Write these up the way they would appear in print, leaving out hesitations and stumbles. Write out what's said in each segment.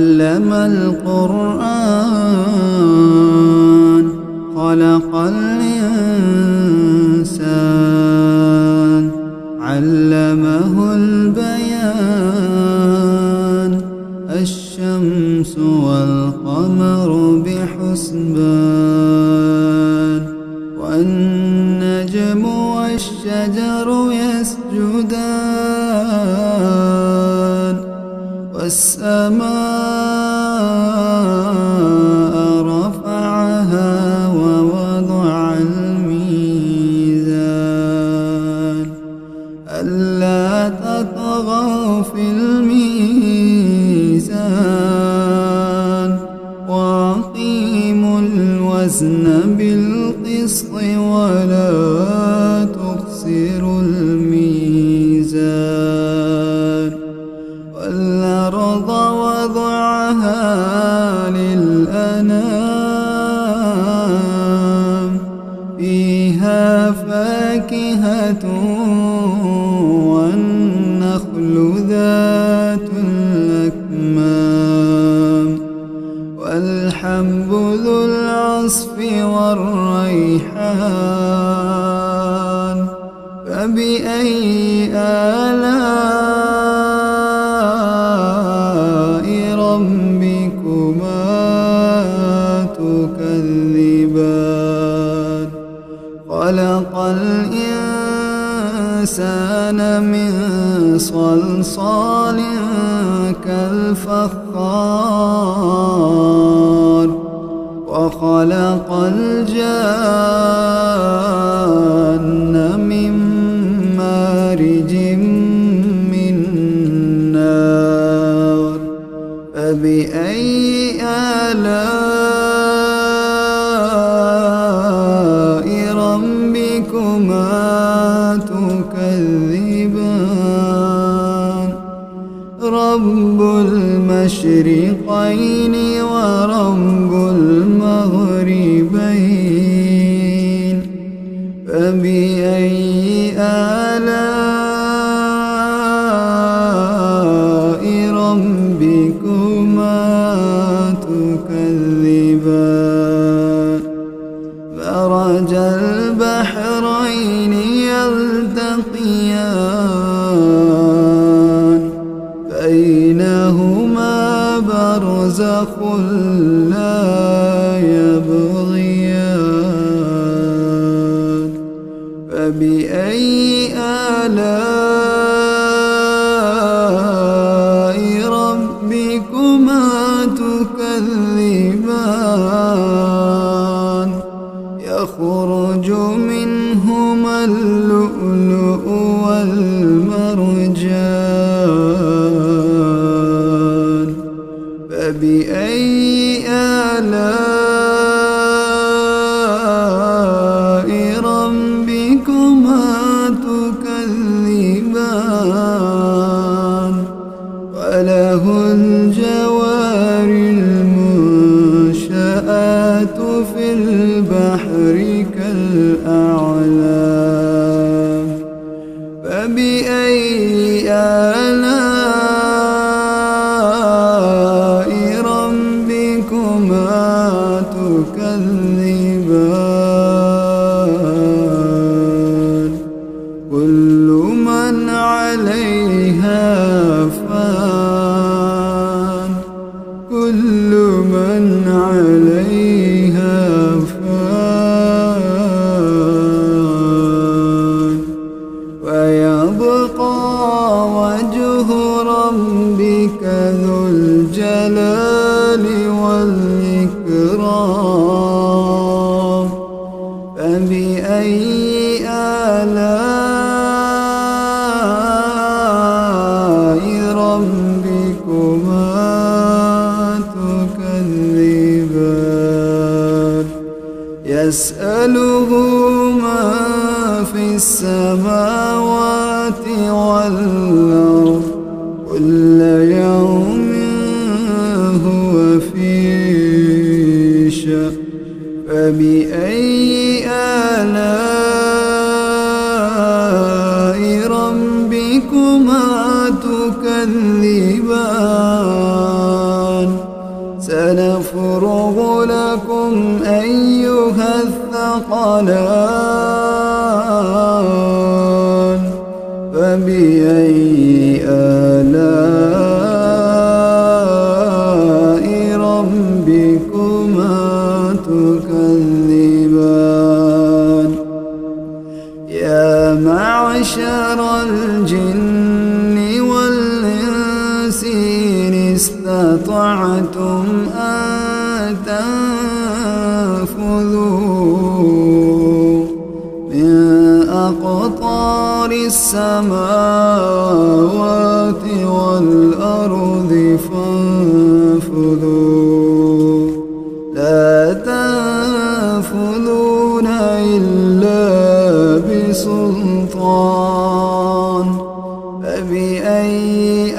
علم القرآن خلق الإنسان علمه البيان الشمس والقمر بحسبان والنجم والشجر يسجدان والسماء رفعها ووضع الميزان ألا تطغوا في الميزان وأقيموا الوزن بالقسط ولا تخسروا الميزان والأرض وضعها للأنام فيها فاكهة والنخل ذات الأكمام والحب ذو العصف والريحان فبأي آلاء ربكما تكذبان خلق الإنسان من صلصال كالفخار وخلق الجان من مارج من نار فبأي آلاء ربكما تكذبان رب المشرقين ورب المغربين فبأي آلاء ربكما تكذبان مرج البحرين يلتقيان بينهما برزخ لا يبغيان فبأي آلاء ربكما تكذبان يخرج منهما اللؤلؤ والمرجان فبأي آلاء ربكما تكذبان وله الجوار المنشآت في البحر كالأعلام فبأي آلاء ربكما تكذبان كل من عليها فان كل من عليها فان ويبقى وجه ربك ذو الجلال والإكرام فبأي آلاء ربكما تكذبان يسأله من في السماوات والأرض كل يوم هو في شأن فبأي آلاء ربكما تكذبان الثقلان فبأي آلاء ربكما تكذبان يا معشر الجن والإنس إن استطعتم أن تنفذوا من أقطار السماوات والأرض فانفذوا لا تنفذون إلا بسلطان فبأي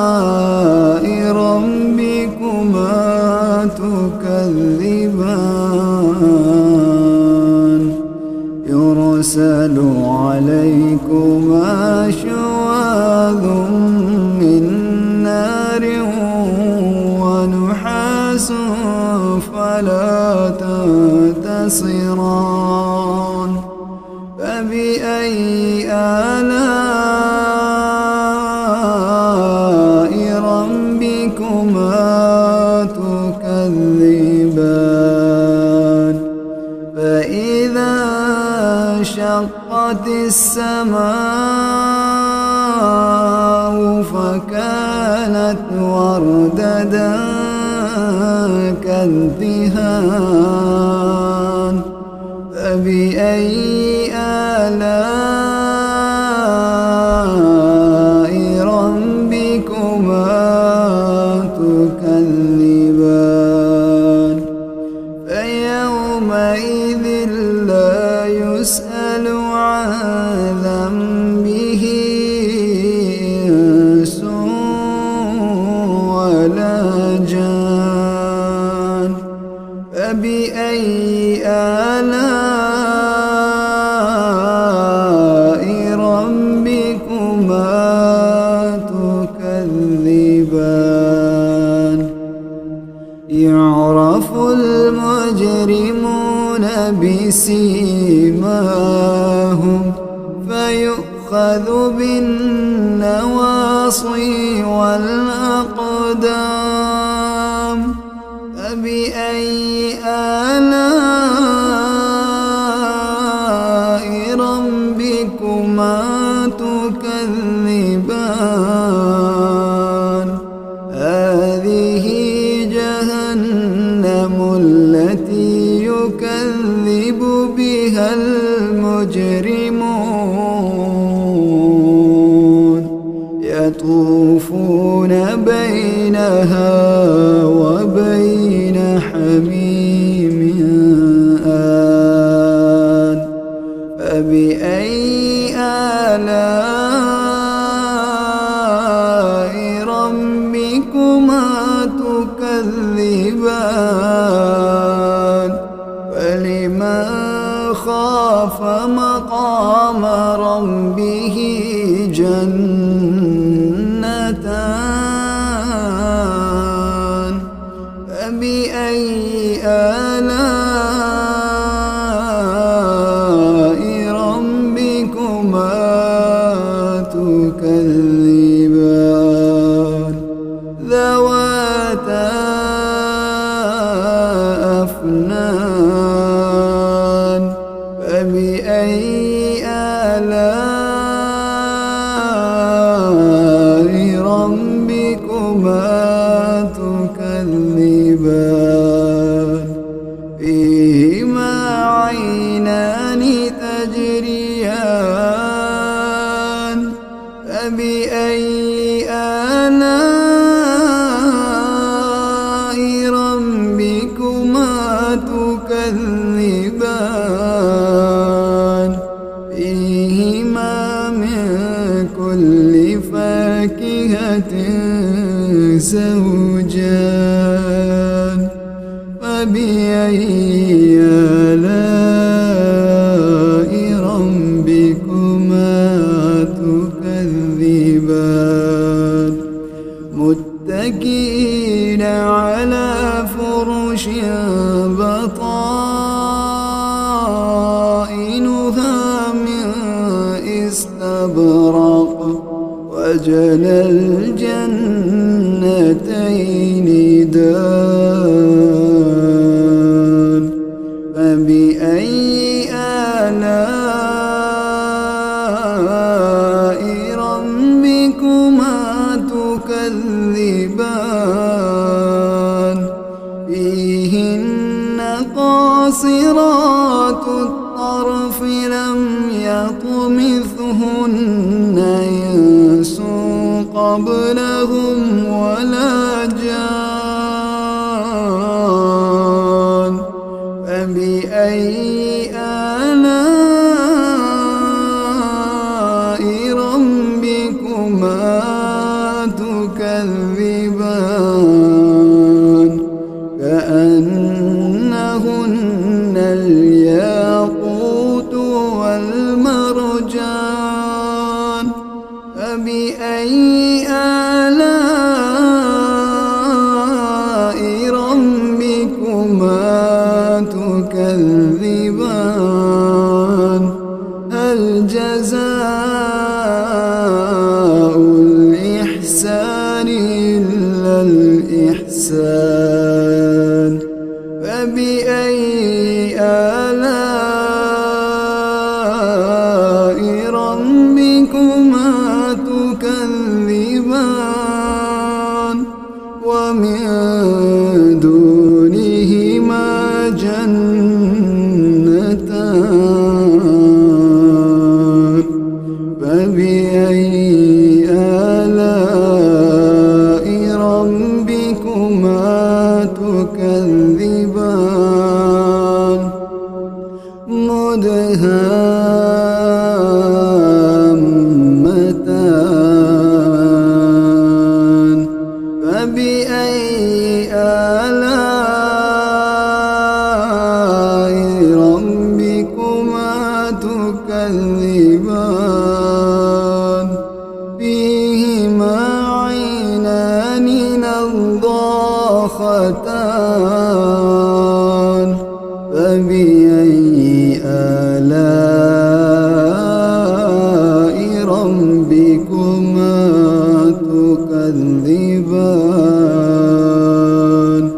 آلاء ربكما تكذبان يرسل عليكما شواظ من نار ونحاس فلا تنتصران فبأي آلاء ربكما تكذبان فإذا انشقت السماء فكانت وردة كالدهان فبأي آلاء ربكما تكذبان فيومئذ لا يسأل عن ذنبه إنس ولا جان فبأي آلاء ربكما تكذبان يعرف المجرمون بسيماهم فيؤخذ بالنواصي والأقدام فبأي آلاء ربكما تكذبان هذه جهنم التي يكذب بها المجرمون يطوفون بينها وبين حميم آن فبأي آلاء ربكما تكذبان فلمن خاف مقام ربه جنتان فبأي آلاء ربكما تكذبان ذواتا أفنان فبأي آلاء ربكما تكذبان فيهما عينان تجريان فبأي آلاء ربكما تكذبان فيهما من كل فاكهة زوجان فبأي آلاء ربكما تكذبان متكئين على فرش فرش بطائنها من استبرق وجنى الجنتين دان فبأي آلاء ربكما تكذبان فيهن قاصرات الطرف لم يطمثهن إنس قبلهم ولا جان فبأي آلاء ربكما تكذبان كأنهن الياقوت والمرجان فبأي آلاء ربكما تكذبان هل جزاء الإحسان إلا الإحسان فبأي آلاء ربكما تكذبان ومن دونهما جنتان فبأي آلاء ربكما تكذبان مدهامتان فبأي آلاء ربكما تكذبان فيهما عينان نضاختان فبأي آلاء ربكما تكذبان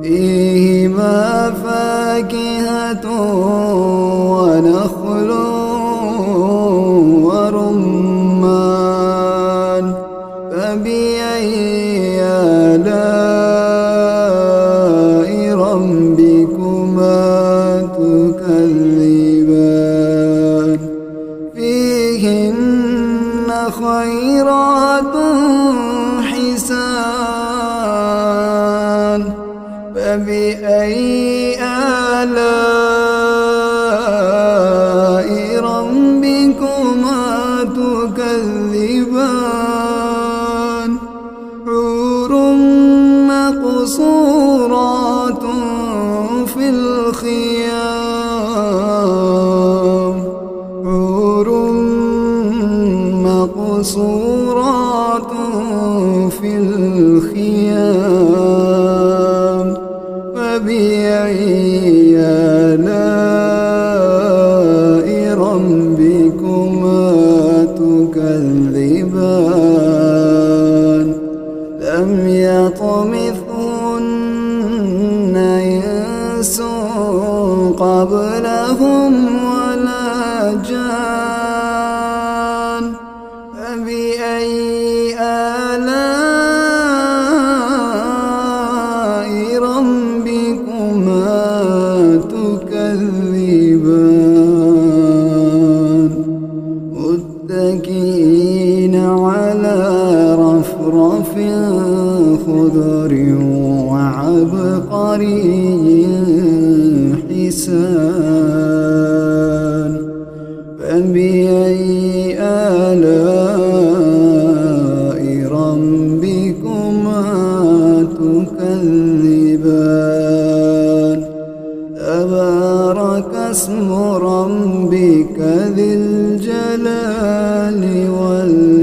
فيهما فاكهة ونخل ورمان فبأي آلاء ربكما تكذبان فيهن خيرات حسان فبأي آلاء ربكما تكذبان حور مقصورات في الخيام حور مقصورات في الخيام فبأي آلاء ربكما تكذبان لم يطمثهن إنس قبلهم ولا جان فبأي آلاء ربكما تكذبان متكئين على رفرف خضر وعبقري حسان فبأي آلاء ربكما تكذبان تبارك اسم ربك ذي الجلال والإكرام